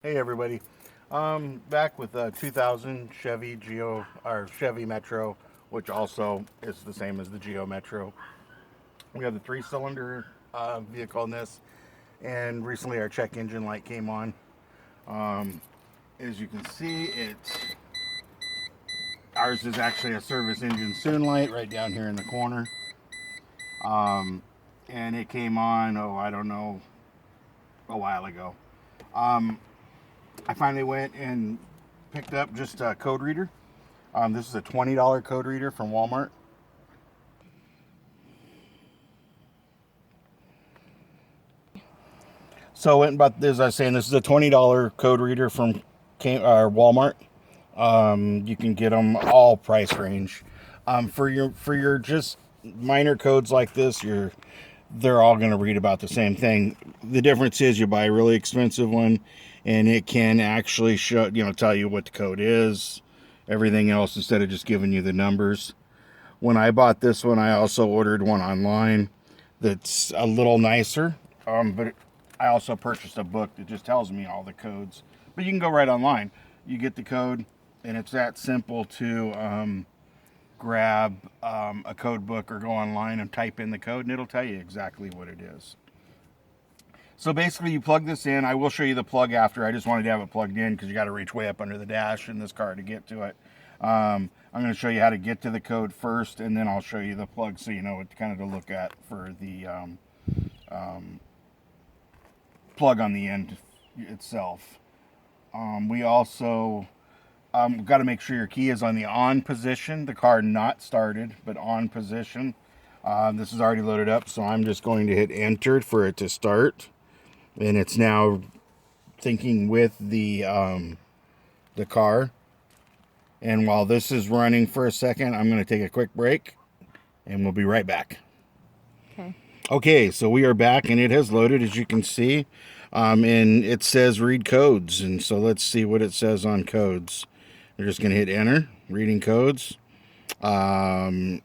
Hey everybody, back with a 2000 Chevy GEO or Chevy Metro, which also is the same as the GEO Metro. We have the three-cylinder vehicle in this, and recently our check engine light came on. Um, as you can see, ours is actually a service engine soon light right down here in the corner, um, and it came on. Oh, I don't know, a while ago. Um, I finally went and picked up just a code reader. This is a $20 code reader from Walmart. So, but as I was saying, this is a $20 code reader from Walmart. You can get them all price range. For your just minor codes like this, they're all going to read about the same thing. The difference is you buy a really expensive one, and it can actually tell you what the code is, everything else instead of just giving you the numbers. When I bought this one, I also ordered one online that's a little nicer. But I also purchased a book that just tells me all the codes. But you can go right online. You get the code, and it's that simple to grab a code book or go online and type in the code, and it'll tell you exactly what it is. So basically, you plug this in. I will show you the plug after. I just wanted to have it plugged in because you got to reach way up under the dash in this car to get to it. I'm going to show you how to get to the code first, and then I'll show you the plug so you know what kind of to look at for the plug on the end itself. We also got to make sure your key is on the on position. The car not started, but on position. This is already loaded up, so I'm just going to hit enter for it to start. And it's now thinking with the car. And while this is running for a second, I'm going to take a quick break, and we'll be right back. Okay. Okay, so we are back, and it has loaded, as you can see. And it says read codes. And so let's see what it says on codes. We're just going to hit enter, reading codes. Now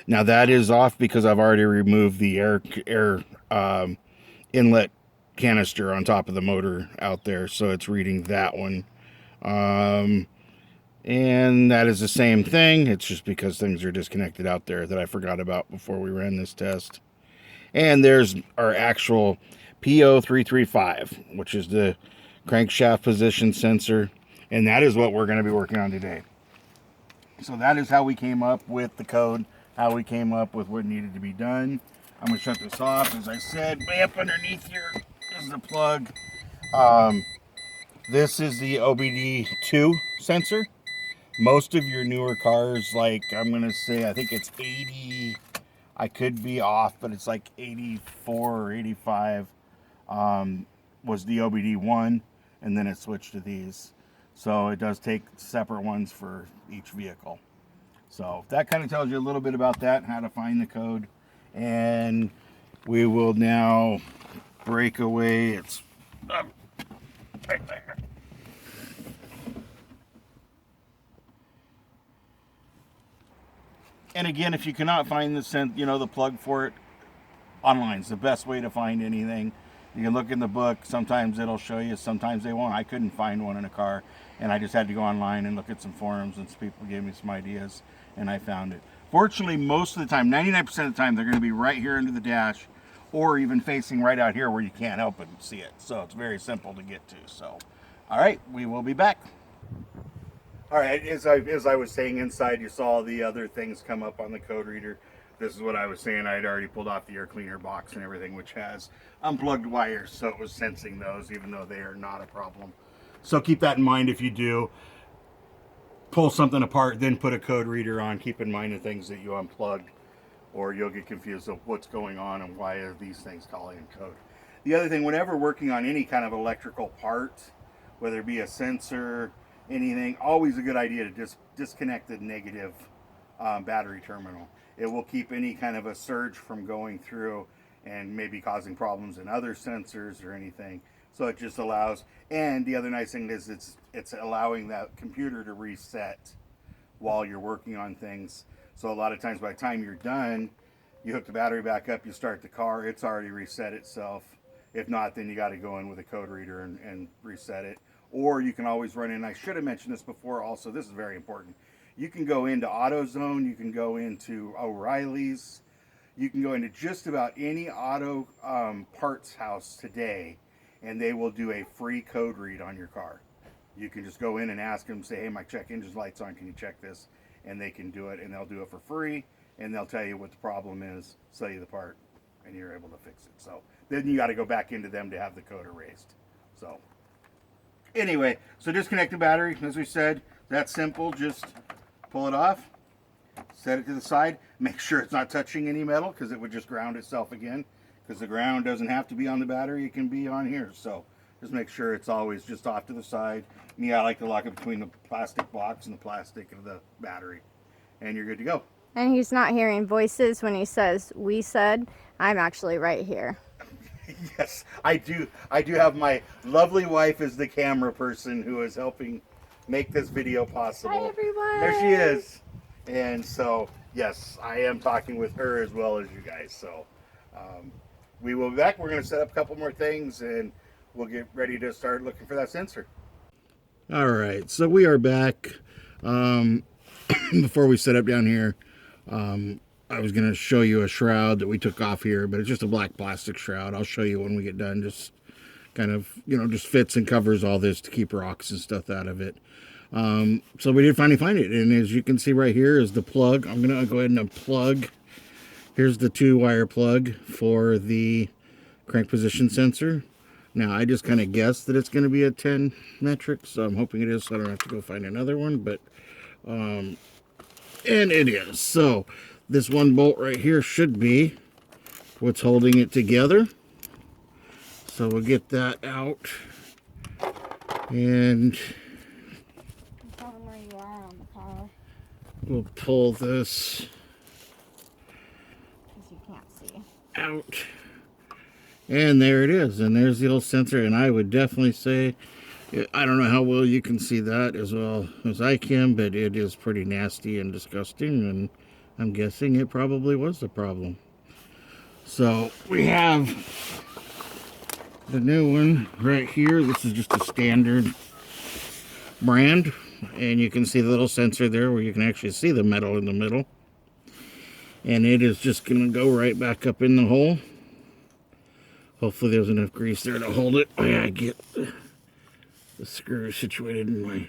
that is off because I've already removed the air inlet canister on top of the motor out there, so it's reading that one. Um, and that is the same thing. It's just because things are disconnected out there that I forgot about before we ran this test. And there's our actual PO335, which is the crankshaft position sensor, and that is what we're going to be working on today. So that is how we came up with the code, how we came up with what needed to be done. I'm going to shut this off. As I said, way up underneath here is the plug. Um, this is the OBD2 sensor. Most of your newer cars, like I'm going to say, I think it's 80, I could be off, but it's like 84 or 85 was the OBD1, and then it switched to these. So it does take separate ones for each vehicle. So that kind of tells you a little bit about that, how to find the code. And we will now break away. It's right there. And again, if you cannot find the plug for it, online is the best way to find anything. You can look in the book. Sometimes it'll show you. Sometimes they won't. I couldn't find one in a car, and I just had to go online and look at some forums, and some people gave me some ideas, and I found it. Fortunately, most of the time, 99% of the time, they're going to be right here under the dash, or even facing right out here where you can't help but see it. So it's very simple to get to. So, all right, we will be back. All right, as I was saying, inside you saw the other things come up on the code reader. This is what I was saying. I had already pulled off the air cleaner box and everything, which has unplugged wires, so it was sensing those, even though they are not a problem. So keep that in mind if you do pull something apart, then put a code reader on. Keep in mind the things that you unplugged, or you'll get confused of what's going on and why are these things calling in code. The other thing, whenever working on any kind of electrical part, whether it be a sensor, anything, always a good idea to just disconnect the negative battery terminal. It will keep any kind of a surge from going through and maybe causing problems in other sensors or anything. So it just allows, and the other nice thing is it's allowing that computer to reset while you're working on things. So a lot of times by the time you're done, you hook the battery back up, you start the car, it's already reset itself. If not, then you got to go in with a code reader and reset it. or you can always run in. I should have mentioned this before also. This is very important. You can go into AutoZone. You can go into O'Reilly's. You can go into just about any auto parts house today, and they will do a free code read on your car. You can just go in and ask them, say, hey, my check engine light's on, can you check this? And they can do it, and they'll do it for free, and they'll tell you what the problem is, sell you the part, and you're able to fix it. So then you got to go back into them to have the code erased. So anyway, so disconnect the battery, as we said, that's simple. Just pull it off, set it to the side, make sure it's not touching any metal because it would just ground itself again, because the ground doesn't have to be on the battery, it can be on here. So just make sure it's always just off to the side. Me, I like to lock it between the plastic box and the plastic of the battery, and you're good to go. And he's not hearing voices when he says we said. I'm actually right here. Yes, I do have my lovely wife as the camera person who is helping make this video possible. Hi everyone. There she is. And so yes, I am talking with her as well as you guys. So we will be back. We're going to set up a couple more things and we'll get ready to start looking for that sensor. All right, so we are back. Before we set up down here, I was going to show you a shroud that we took off here, but it's just a black plastic shroud. I'll show you when we get done. Just kind of, you know, just fits and covers all this to keep rocks and stuff out of it. So we did finally find it, and as you can see right here is the plug. I'm going to go ahead and unplug. Here's the 2-wire plug for the crank position sensor. Now, I just kind of guessed that it's going to be a 10 metric, so I'm hoping it is, so I don't have to go find another one, but, and it is. So, this one bolt right here should be what's holding it together. So, we'll get that out, and Tell him where you are on the car, we'll pull this because you can't see. out. And there it is, and there's the old sensor, and I would definitely say, I don't know how well you can see that as well as I can, but it is pretty nasty and disgusting, and I'm guessing it probably was the problem. So we have the new one right here. This is just a standard brand, and you can see the little sensor there where you can actually see the metal in the middle, and it is just going to go right back up in the hole. Hopefully there's enough grease there to hold it. I get the screw situated in my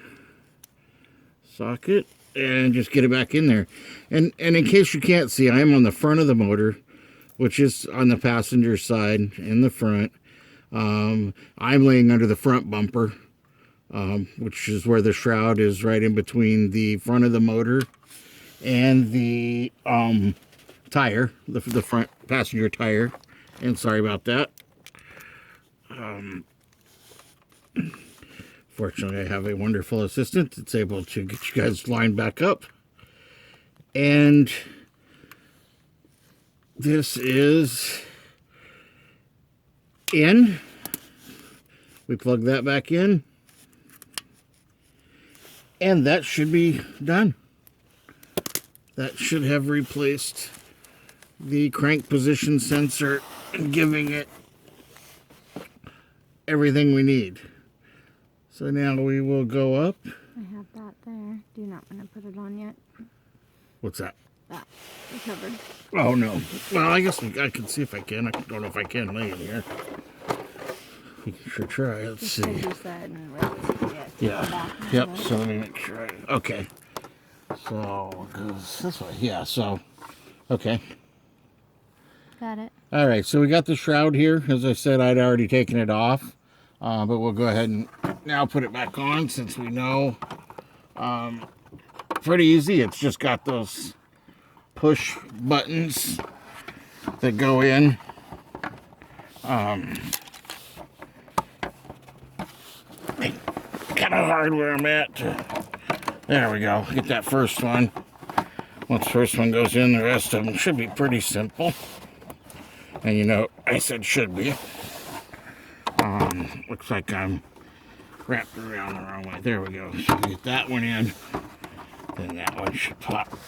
socket and just get it back in there. And in case you can't see, I am on the front of the motor, which is on the passenger side in the front. I'm laying under the front bumper, which is where the shroud is, right in between the front of the motor and the tire, the front passenger tire. And sorry about that. Fortunately, I have a wonderful assistant that's able to get you guys lined back up. And this is in. We plug that back in. And that should be done. That should have replaced the crank position sensor and giving it everything we need. So now we will go up. I have that there. Do you not want to put it on yet? What's that? That. You covered. Oh, no. Well, I guess I can see if I can. I don't know if I can lay it here. We can sure try. Let's see. You said and wait, Yeah. Yep. So let me make sure. Okay. So it goes this way. Yeah. So, okay. Got it. All right. So we got the shroud here. As I said, I'd already taken it off. But we'll go ahead and now put it back on since we know. Pretty easy. It's just got those push buttons that go in. Kind of hard where I'm at. There we go. Get that first one. Once the first one goes in, the rest of them should be pretty simple. And you know, I said should be. Looks like I'm wrapped around the wrong way. There we go. So get that one in. Then that one should pop.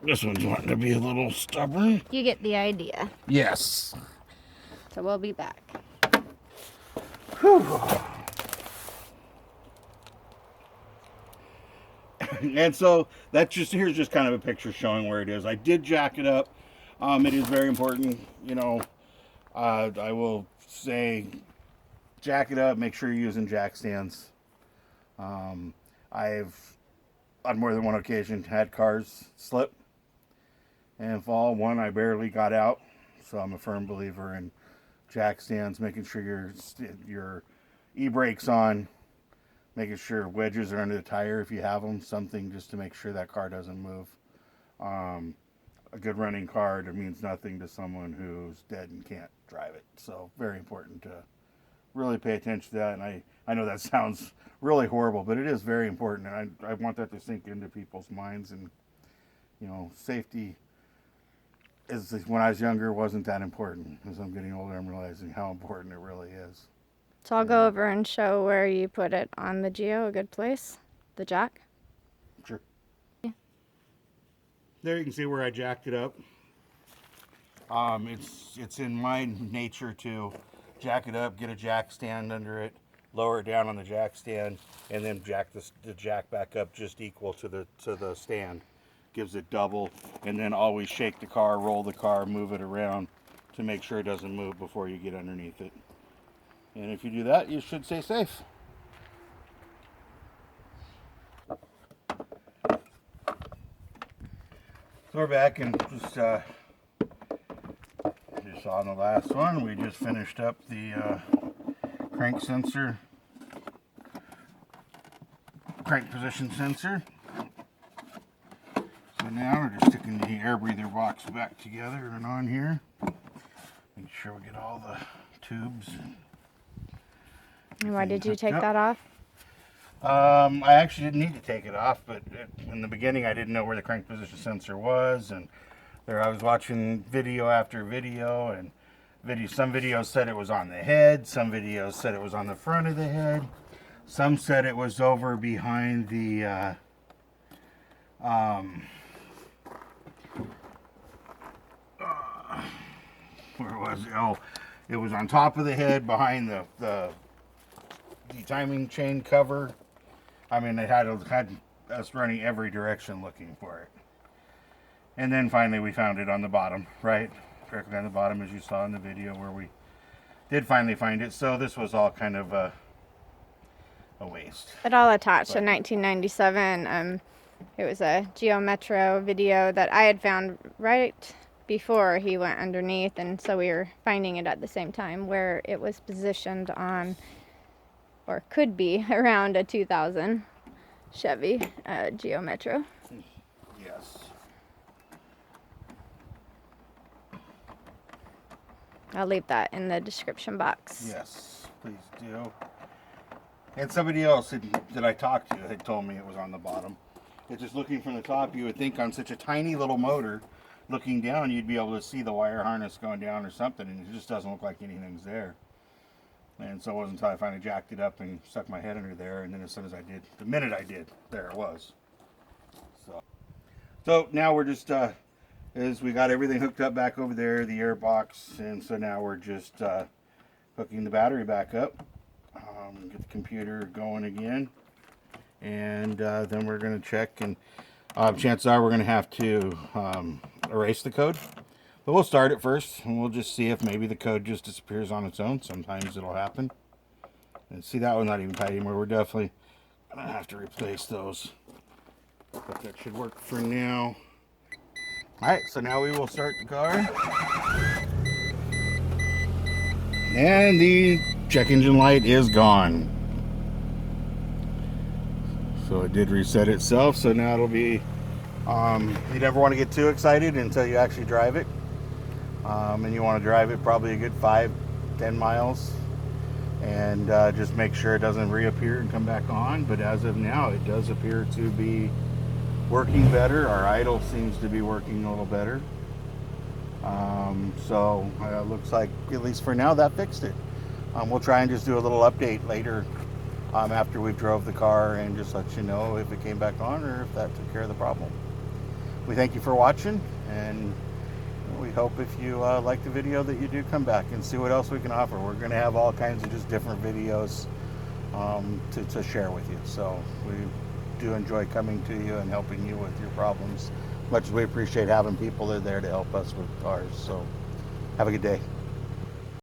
This one's wanting to be a little stubborn. You get the idea. Yes. So we'll be back. Whew. And so that's just, here's just kind of a picture showing where it is. I did jack it up. It is very important, you know. I will say, jack it up. Make sure you're using jack stands. I've on more than one occasion had cars slip and fall. One I barely got out, so I'm a firm believer in jack stands. Making sure your e-brakes on. Making sure wedges are under the tire if you have them, something just to make sure that car doesn't move. A good running car means nothing to someone who's dead and can't drive it. So very important to really pay attention to that. And I know that sounds really horrible, but it is very important. And I want that to sink into people's minds. And, you know, safety is, when I was younger, wasn't that important. As I'm getting older, I'm realizing how important it really is. So I'll go over and show where you put it on the GEO, a good place, the jack. Sure. Yeah. There you can see where I jacked it up. It's in my nature to jack it up, get a jack stand under it, lower it down on the jack stand, and then jack the jack back up just equal to the stand. Gives it double, and then always shake the car, roll the car, move it around to make sure it doesn't move before you get underneath it. And if you do that, you should stay safe. So we're back, and just you saw in the last one, we just finished up the crank position sensor. So now we're just sticking the air breather box back together and on here. Make sure we get all the tubes. And why did you take that off? I actually didn't need to take it off, but in the beginning I didn't know where the crank position sensor was, and I was watching video after video, and some videos said it was on the head, some videos said it was on the front of the head, some said it was over behind the where was it? Oh, it was on top of the head behind the timing chain cover. I mean, they had us running every direction looking for it. And then finally we found it on the bottom, right? Directly on the bottom, as you saw in the video where we did finally find it. So this was all kind of a waste. It all attached in 1997. It was a GEO Metro video that I had found right before he went underneath, and so we were finding it at the same time where it was positioned on, or could be around, a 2000 Chevy GEO Metro. Yes. I'll leave that in the description box. Yes, please do. And somebody else that I talked to had told me it was on the bottom. It's just looking from the top, you would think on such a tiny little motor, looking down, you'd be able to see the wire harness going down or something, and it just doesn't look like anything's there. And so it wasn't until I finally jacked it up and stuck my head under there, and then as soon as I did, the minute I did, there it was. So now we're just, as we got everything hooked up back over there, the air box, and so now we're just hooking the battery back up, get the computer going again, and then we're going to check, and chances are we're going to have to erase the code. But we'll start it first, and we'll just see if maybe the code just disappears on its own. Sometimes it'll happen. And see, that one's not even tight anymore. We're definitely going to have to replace those. But that should work for now. Alright, so now we will start the car. And the check engine light is gone. So it did reset itself, so now it'll be, you never want to get too excited until you actually drive it. And you want to drive it probably a good 5-10 miles. And just make sure it doesn't reappear and come back on. But as of now, it does appear to be working better. Our idle seems to be working a little better. So it looks like, at least for now, that fixed it. We'll try and just do a little update later after we've drove the car and just let you know if it came back on or if that took care of the problem. We thank you for watching, and we hope if you like the video that you do come back and see what else we can offer. We're going to have all kinds of just different videos to share with you. So we do enjoy coming to you and helping you with your problems. Much as we appreciate having people that are there to help us with cars. So have a good day.